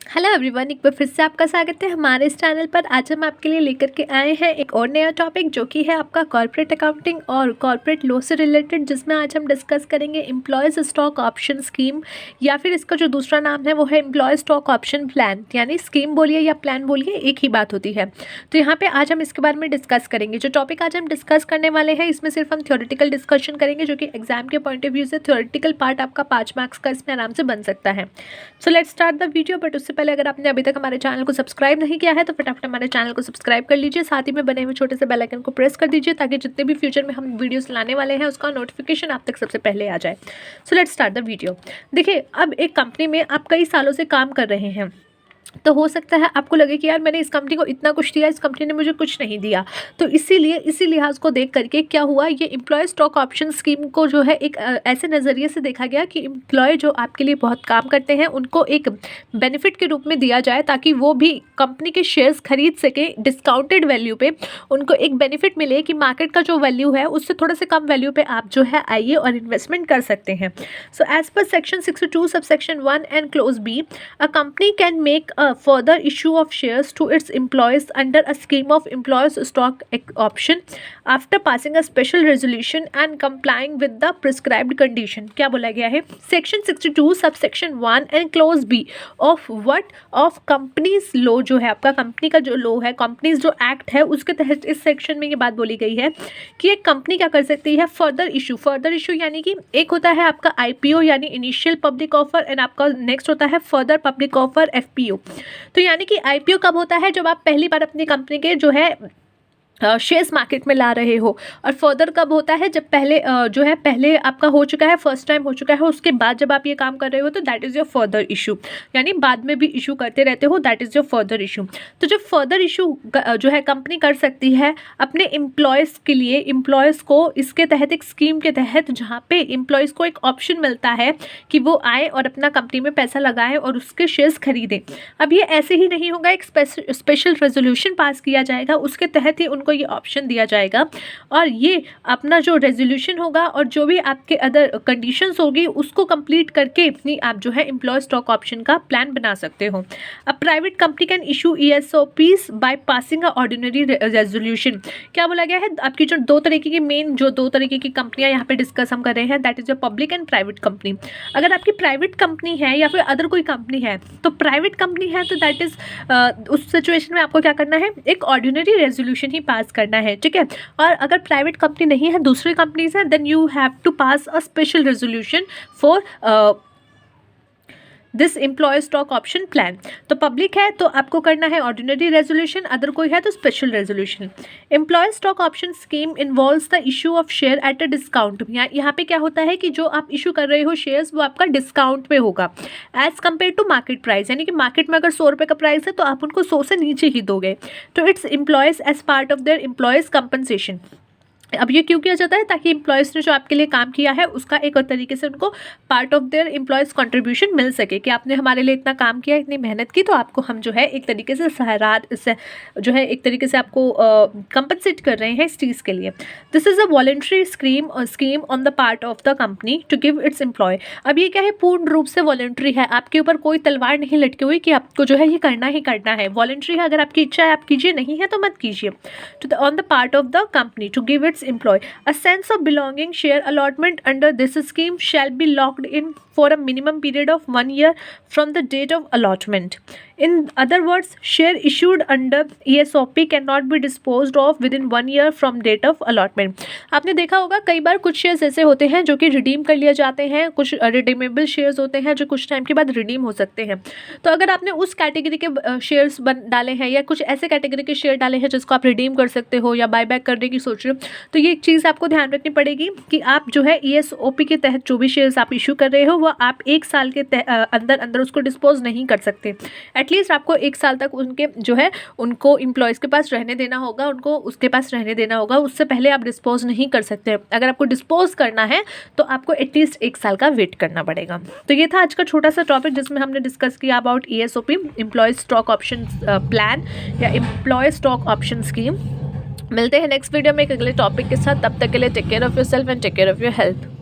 Hello everyone, एक बार फिर से आपका स्वागत है हमारे इस चैनल पर। आज हम आपके लिए लेकर के आए हैं एक और नया टॉपिक जो कि है आपका कॉर्पोरेट अकाउंटिंग और कॉर्पोरेट लॉ से रिलेटेड, जिसमें आज हम डिस्कस करेंगे एम्प्लॉयज़ स्टॉक ऑप्शन स्कीम, या फिर इसका जो दूसरा नाम है वो है एम्प्लॉय स्टॉक ऑप्शन प्लान। यानी स्कीम बोलिए या प्लान बोलिए, एक ही बात होती है। तो यहाँ पर आज हम इसके बारे में डिस्कस करेंगे। जो टॉपिक आज हम डिस्कस करने वाले हैं इसमें सिर्फ हम थ्योरेटिकल डिस्कशन करेंगे, जो कि एग्जाम के पॉइंट ऑफ व्यू से थ्योरेटिकल पार्ट आपका 5 मार्क्स का इसमें आराम से बन सकता है। So let's start the video. But उससे पहले अगर आपने अभी तक हमारे चैनल को सब्सक्राइब नहीं किया है तो फटाफट हमारे चैनल को सब्सक्राइब कर लीजिए, साथ ही में बने हुए छोटे से बेल आइकन को प्रेस कर दीजिए ताकि जितने भी फ्यूचर में हम वीडियोस लाने वाले हैं उसका नोटिफिकेशन आप तक सबसे पहले आ जाए। So let's start the video. देखिए, अब एक कंपनी में आप कई सालों से काम कर रहे हैं तो हो सकता है आपको लगे कि यार मैंने इस कंपनी को इतना कुछ दिया, इस कंपनी ने मुझे कुछ नहीं दिया। तो इसीलिए इसी लिहाज को देख करके क्या हुआ, ये एम्प्लॉय स्टॉक ऑप्शन स्कीम को जो है एक ऐसे नज़रिए से देखा गया कि एम्प्लॉय जो आपके लिए बहुत काम करते हैं उनको एक बेनिफिट के रूप में दिया जाए, ताकि वो भी कंपनी के शेयर्स खरीद सके डिस्काउंटेड वैल्यू पे। उनको एक बेनिफिट मिले कि मार्केट का जो वैल्यू है उससे थोड़ा से कम वैल्यू पे आप जो है आइए और इन्वेस्टमेंट कर सकते हैं। So as per section 62 subsection 1 and clause B, a company can make a further issue of shares to its employees under a scheme of employees stock option after passing a special resolution and complying with the prescribed condition। क्या बोला गया है? Section 62 subsection 1 and clause B of what of companies law, जो है आपका company का जो law है, कंपनीज जो एक्ट है, उसके तहत इस सेक्शन में ये बात बोली गई है कि एक कंपनी क्या कर सकती है, फर्दर इशू यानी कि एक होता है आपका IPO यानी इनिशियल पब्लिक ऑफर, एंड आपका नेक्स्ट होता है फर्दर पब्लिक ऑफर FPO। तो यानी कि IPO कब होता है, जब आप पहली बार अपनी कंपनी के जो है शेयर्स मार्केट में ला रहे हो, और फर्दर कब होता है, जब पहले जो है पहले आपका हो चुका है, फर्स्ट टाइम हो चुका है, उसके बाद जब आप ये काम कर रहे हो तो that is your further issue. यानी बाद में भी इशू करते रहते हो, that is your further issue. तो जब फर्दर इशू जो है कंपनी कर सकती है अपने एम्प्लॉयज़ के लिए, एम्प्लॉयज़ को इसके तहत एक स्कीम के तहत, जहाँ पे एम्प्लॉयज़ को एक ऑप्शन मिलता है कि वो आए और अपना कंपनी में पैसा लगाएं और उसके शेयर्स खरीदें। अब ये ऐसे ही नहीं होगा, एक स्पेशल रेजोल्यूशन पास किया जाएगा, उसके तहत ही उनको ये ऑप्शन दिया जाएगा, और ये अपना जो रेजोल्यूशन होगा और जो भी आपके अदर कंडीशंस होगी उसको कंप्लीट करके अपनी आप जो है एम्प्लॉय स्टॉक ऑप्शन का प्लान बना सकते हो। A private company can issue ESOPs by passing a ordinary resolution. क्या बोला गया है, आपकी जो दो तरीके की कंपनियां यहाँ पे डिस्कस हम कर रहे हैं, that is your public and private company. अगर आपकी प्राइवेट कंपनी है या फिर अदर कोई कंपनी है, तो प्राइवेट कंपनी है तो दैट इज उस सिचुएशन में आपको क्या करना है, एक ऑर्डिनरी रेजोल्यूशन ही पास करना है, ठीक है। और अगर प्राइवेट कंपनी नहीं है, दूसरी कंपनीज है, then you have to pass a special resolution for this employ stock option plan. तो पब्लिक है तो आपको करना है ऑर्डिनरी रेजोल्यूशन, अदर कोई है तो special resolution. Employ stock option scheme involves the issue of share at a discount. यहाँ पे क्या होता है कि जो आप इशू कर रहे हो शेयर्स, वो आपका डिस्काउंट पे होगा as compare to market price. यानी कि मार्केट में अगर 100 रुपये का प्राइस है तो आप उनको 100 से नीचे ही दोगे। तो its employees as part of their employees compensation. अब ये क्यों किया जाता है, ताकि एम्प्लॉयज़ ने जो आपके लिए काम किया है उसका एक और तरीके से उनको part of their employees contribution मिल सके, कि आपने हमारे लिए इतना काम किया, इतनी मेहनत की, तो आपको हम जो है एक तरीके से जो है एक तरीके से आपको कंपनसेट कर रहे हैं इस चीज़ के लिए। This is a voluntary scheme on the part of the company to give its employ. अब ये क्या है, पूर्ण रूप से वॉलेंट्री है, आपके ऊपर कोई तलवार नहीं लटकी हुई कि आपको जो है ये करना ही करना है। वॉलेंट्री है, अगर आपकी इच्छा है आप कीजिए, नहीं है तो मत कीजिए। To on the part of the company to give employ a sense of belonging. Share allotment under this scheme shall be locked in for a minimum period of 1 year from the date of allotment. In other words, share issued under ESOP cannot be disposed of within 1 year from date of allotment. आपने देखा होगा कई बार कुछ shares ऐसे होते हैं जो कि रिडीम कर लिए जाते हैं, कुछ रिडीमेबल शेयर्स होते हैं जो कुछ टाइम के बाद रिडीम हो सकते हैं। तो अगर आपने उस कैटेगरी के शेयर्स डाले हैं या कुछ ऐसे कैटेगरी के शेयर डाले हैं जिसको आप रिडीम कर सकते हो या बायबैक करने की सोच रहे हो, तो ये चीज़ आपको ध्यान रखनी पड़ेगी कि आप जो है ESOP के तहत जो भी शेयर्स आप इशू कर रहे हो वो आप 1 साल के अंदर उसको डिस्पोज नहीं कर सकते। एटलीस्ट आपको 1 साल तक उनके जो है उनको एम्प्लॉयज़ के पास रहने देना होगा, उनको उसके पास रहने देना होगा, उससे पहले आप डिस्पोज नहीं कर सकते। अगर आपको डिस्पोज करना है तो आपको एटलीस्ट 1 साल का वेट करना पड़ेगा। तो ये था आज का छोटा सा टॉपिक जिसमें हमने डिस्कस किया about ESOP, employ stock option plan या एम्प्लॉय स्टॉक ऑप्शन स्कीम। मिलते हैं नेक्स्ट वीडियो में एक अगले टॉपिक के साथ। तब तक के लिए take care of yourself and take care of your health.